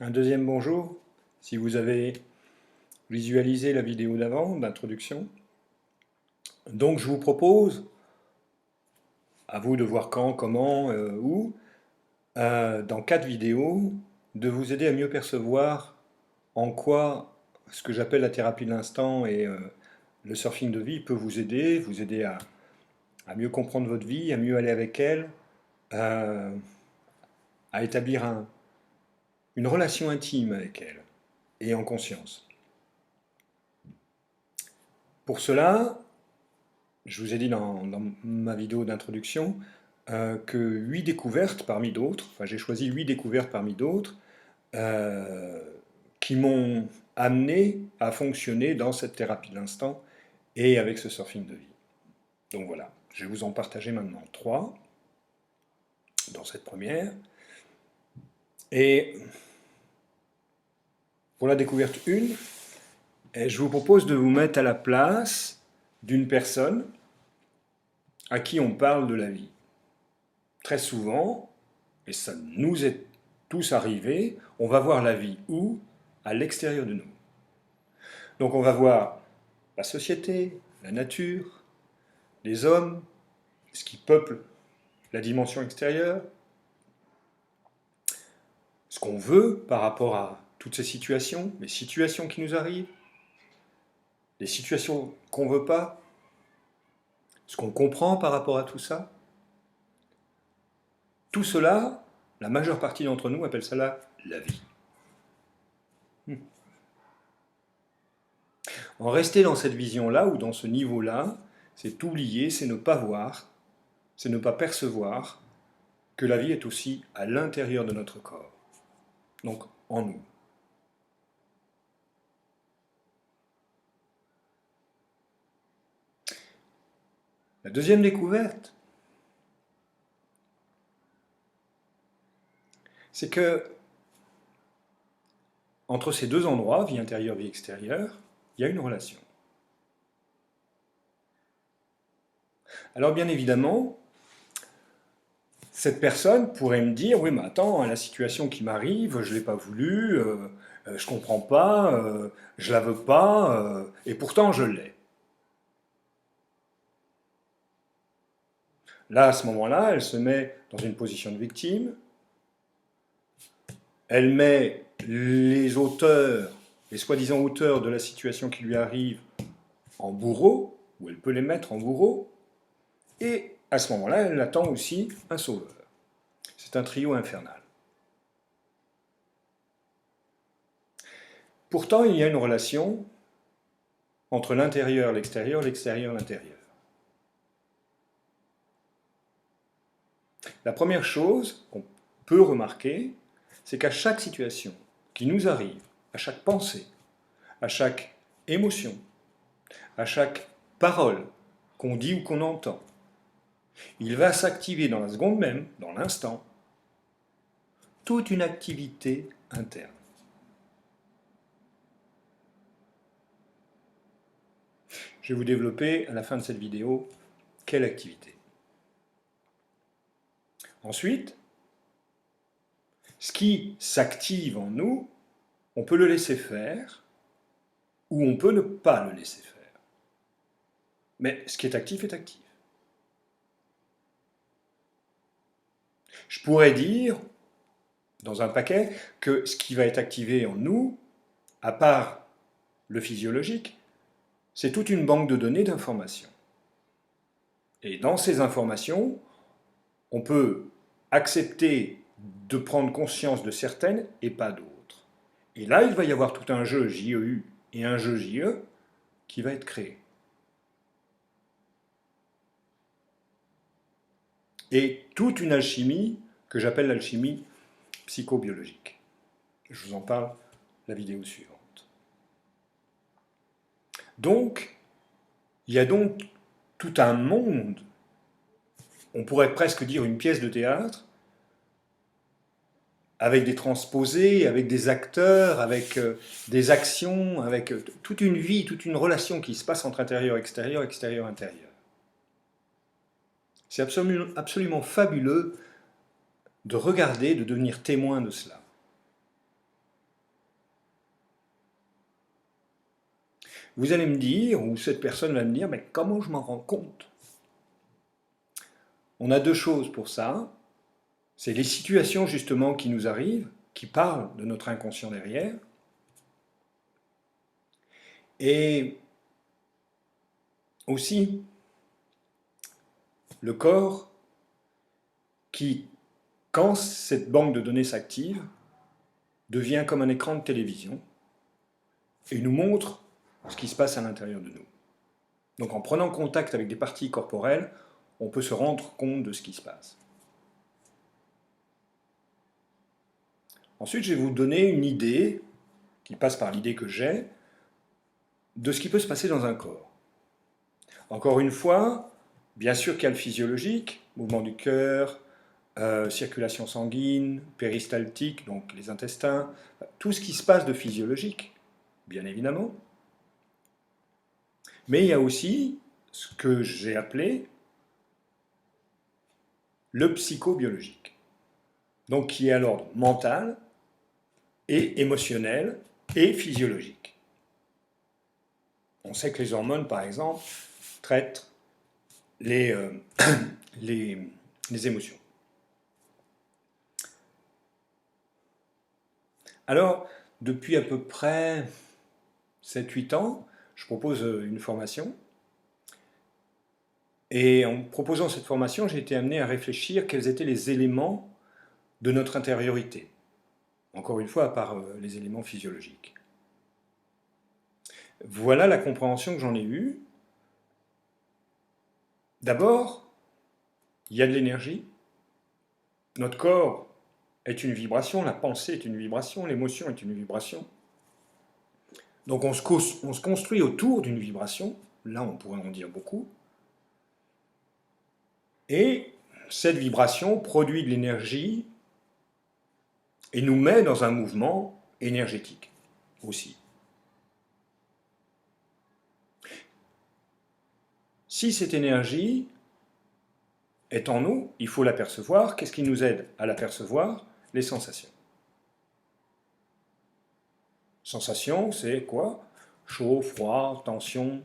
Un deuxième bonjour, si vous avez visualisé la vidéo d'avant, d'introduction. Donc je vous propose, à vous de voir quand, comment, où, dans 4 vidéos, de vous aider à mieux percevoir en quoi ce que j'appelle la thérapie de l'instant et le surfing de vie peut vous aider à mieux comprendre votre vie, à mieux aller avec elle, euh, à établir une relation intime avec elle et en conscience. Pour cela, je vous ai dit dans ma vidéo d'introduction que 8 découvertes parmi d'autres, enfin j'ai choisi 8 découvertes parmi d'autres, euh, qui m'ont amené à fonctionner dans cette thérapie de l'instant et avec ce surfing de vie. Donc voilà, je vais vous en partager maintenant 3 dans cette première. Et pour la découverte 1, je vous propose de vous mettre à la place d'une personne à qui on parle de la vie. Très souvent, et ça nous est tous arrivé, on va voir la vie où? À l'extérieur de nous. Donc on va voir la société, la nature, les hommes, ce qui peuple la dimension extérieure, ce qu'on veut par rapport à toutes ces situations, les situations qui nous arrivent, les situations qu'on ne veut pas, ce qu'on comprend par rapport à tout ça. Tout cela, la majeure partie d'entre nous appelle ça la vie. En rester dans cette vision-là ou dans ce niveau-là, c'est oublier, c'est ne pas voir, c'est ne pas percevoir que la vie est aussi à l'intérieur de notre corps, donc en nous. La deuxième découverte, c'est que entre ces deux endroits, vie intérieure, vie extérieure, il y a une relation. Alors bien évidemment, cette personne pourrait me dire, oui mais attends, la situation qui m'arrive, je ne l'ai pas voulu, je ne comprends pas, je ne la veux pas, et pourtant je l'ai. Là, à ce moment-là, elle se met dans une position de victime, elle met les auteurs, les soi-disant auteurs de la situation qui lui arrive en bourreau, ou elle peut les mettre en bourreau, et à ce moment-là, elle attend aussi un sauveur. C'est un trio infernal. Pourtant, il y a une relation entre l'intérieur, l'extérieur, l'intérieur. La première chose qu'on peut remarquer, c'est qu'à chaque situation qui nous arrive, à chaque pensée, à chaque émotion, à chaque parole qu'on dit ou qu'on entend, il va s'activer dans la seconde même, dans l'instant, toute une activité interne. Je vais vous développer à la fin de cette vidéo quelle activité. Ensuite, ce qui s'active en nous, on peut le laisser faire ou on peut ne pas le laisser faire. Mais ce qui est actif est actif. Je pourrais dire, dans un paquet, que ce qui va être activé en nous, à part le physiologique, c'est toute une banque de données d'informations. Et dans ces informations, on peut accepter de prendre conscience de certaines et pas d'autres. Et là, il va y avoir tout un jeu JEU et un jeu JE qui va être créé. Et toute une alchimie que j'appelle l'alchimie psychobiologique. Je vous en parle la vidéo suivante. Donc, il y a donc tout un monde, on pourrait presque dire une pièce de théâtre, avec des transposés, avec des acteurs, avec des actions, avec toute une vie, toute une relation qui se passe entre intérieur, extérieur, extérieur, intérieur. C'est absolument fabuleux de regarder, de devenir témoin de cela. Vous allez me dire, ou cette personne va me dire, mais comment je m'en rends compte? On a deux choses pour ça. C'est les situations justement qui nous arrivent, qui parlent de notre inconscient derrière. Et aussi le corps qui, quand cette banque de données s'active, devient comme un écran de télévision et nous montre ce qui se passe à l'intérieur de nous. Donc en prenant contact avec des parties corporelles, on peut se rendre compte de ce qui se passe. Ensuite, je vais vous donner une idée, qui passe par l'idée que j'ai, de ce qui peut se passer dans un corps. Encore une fois, bien sûr qu'il y a le physiologique, mouvement du cœur, circulation sanguine, péristaltique, donc les intestins, tout ce qui se passe de physiologique, bien évidemment. Mais il y a aussi ce que j'ai appelé le psychobiologique, donc qui est à l'ordre mental et émotionnel et physiologique. On sait que les hormones, par exemple, traitent les, les émotions. Alors, depuis à peu près 7-8 ans, je propose une formation. Et en proposant cette formation, j'ai été amené à réfléchir quels étaient les éléments de notre intériorité. Encore une fois, à part les éléments physiologiques. Voilà la compréhension que j'en ai eue. D'abord, il y a de l'énergie. Notre corps est une vibration, la pensée est une vibration, l'émotion est une vibration. Donc on se construit autour d'une vibration, là on pourrait en dire beaucoup, et cette vibration produit de l'énergie et nous met dans un mouvement énergétique aussi. Si cette énergie est en nous, il faut l'apercevoir. Qu'est-ce qui nous aide à l'apercevoir? Les sensations. Sensations, c'est quoi? Chaud, froid, tension,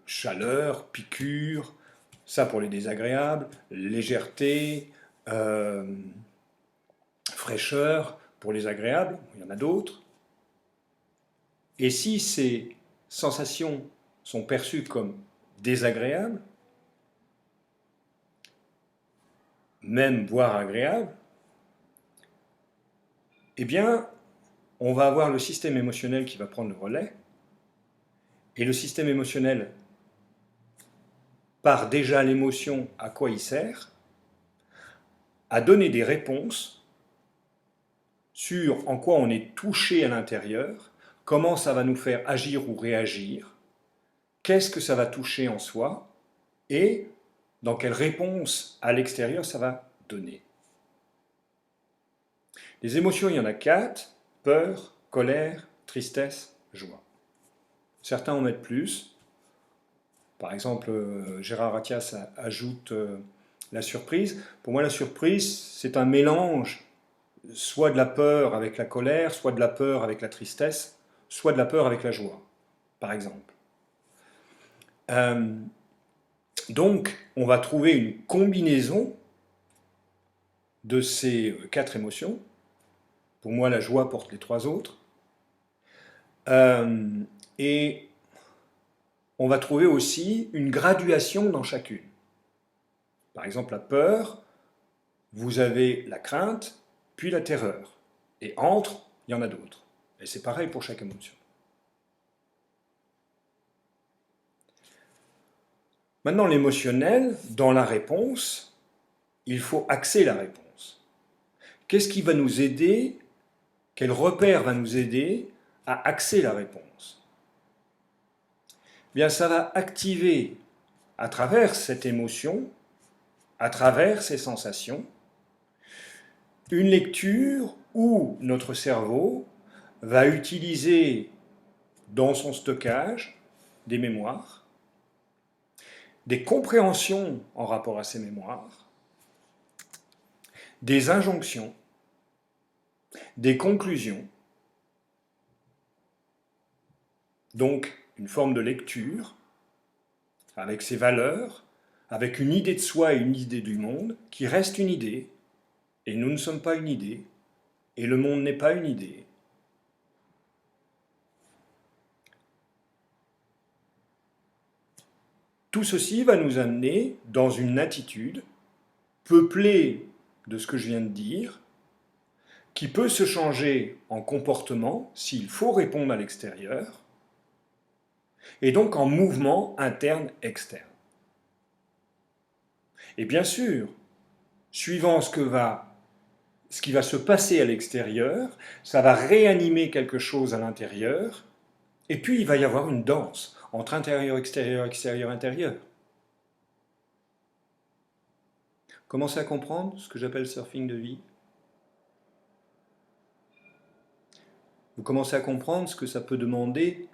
chaleur, piqûre, ça pour les désagréables, légèreté, fraîcheur pour les agréables, il y en a d'autres. Et si ces sensations sont perçues comme désagréables, même voire agréables, eh bien, on va avoir le système émotionnel qui va prendre le relais, et le système émotionnel, par déjà l'émotion à quoi il sert, à donner des réponses sur en quoi on est touché à l'intérieur, comment ça va nous faire agir ou réagir, qu'est-ce que ça va toucher en soi, et dans quelle réponse à l'extérieur ça va donner. Les émotions, il y en a 4, peur, colère, tristesse, joie. Certains en mettent plus. Par exemple, Gérard Attias ajoute la surprise. Pour moi, la surprise, c'est un mélange, soit de la peur avec la colère, soit de la peur avec la tristesse, soit de la peur avec la joie, par exemple. Donc, on va trouver une combinaison de ces 4 émotions. Pour moi, la joie porte les 3 autres. Et on va trouver aussi une graduation dans chacune. Par exemple, la peur, vous avez la crainte, puis la terreur. Et entre, il y en a d'autres. Et c'est pareil pour chaque émotion. Maintenant, l'émotionnel, dans la réponse, il faut axer la réponse. Qu'est-ce qui va nous aider? Quel repère va nous aider à axer la réponse? Bien, ça va activer, à travers cette émotion, à travers ces sensations, une lecture où notre cerveau va utiliser dans son stockage des mémoires, des compréhensions en rapport à ces mémoires, des injonctions, des conclusions, Donc, une forme de lecture, avec ses valeurs, avec une idée de soi et une idée du monde, qui reste une idée, et nous ne sommes pas une idée, et le monde n'est pas une idée. Tout ceci va nous amener dans une attitude peuplée de ce que je viens de dire, qui peut se changer en comportement s'il faut répondre à l'extérieur, et donc en mouvement interne-externe. Et bien sûr, suivant ce qui va se passer à l'extérieur, ça va réanimer quelque chose à l'intérieur, et puis il va y avoir une danse entre intérieur, extérieur, extérieur, intérieur. Commencez à comprendre ce que j'appelle surfing de vie. Vous commencez à comprendre ce que ça peut demander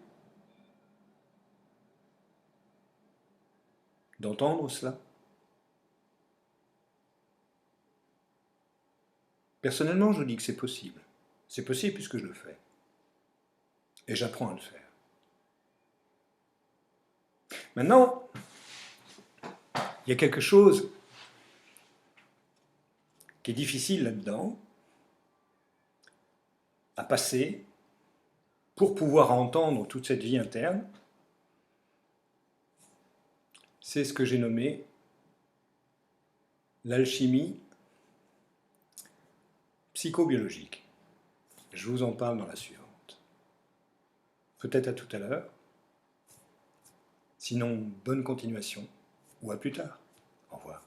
d'entendre cela. Personnellement, je vous dis que c'est possible. C'est possible puisque je le fais. Et j'apprends à le faire. Maintenant, il y a quelque chose qui est difficile là-dedans, à passer, pour pouvoir entendre toute cette vie interne. C'est ce que j'ai nommé l'alchimie psychobiologique. Je vous en parle dans la suivante. Peut-être à tout à l'heure. Sinon, bonne continuation, ou à plus tard. Au revoir.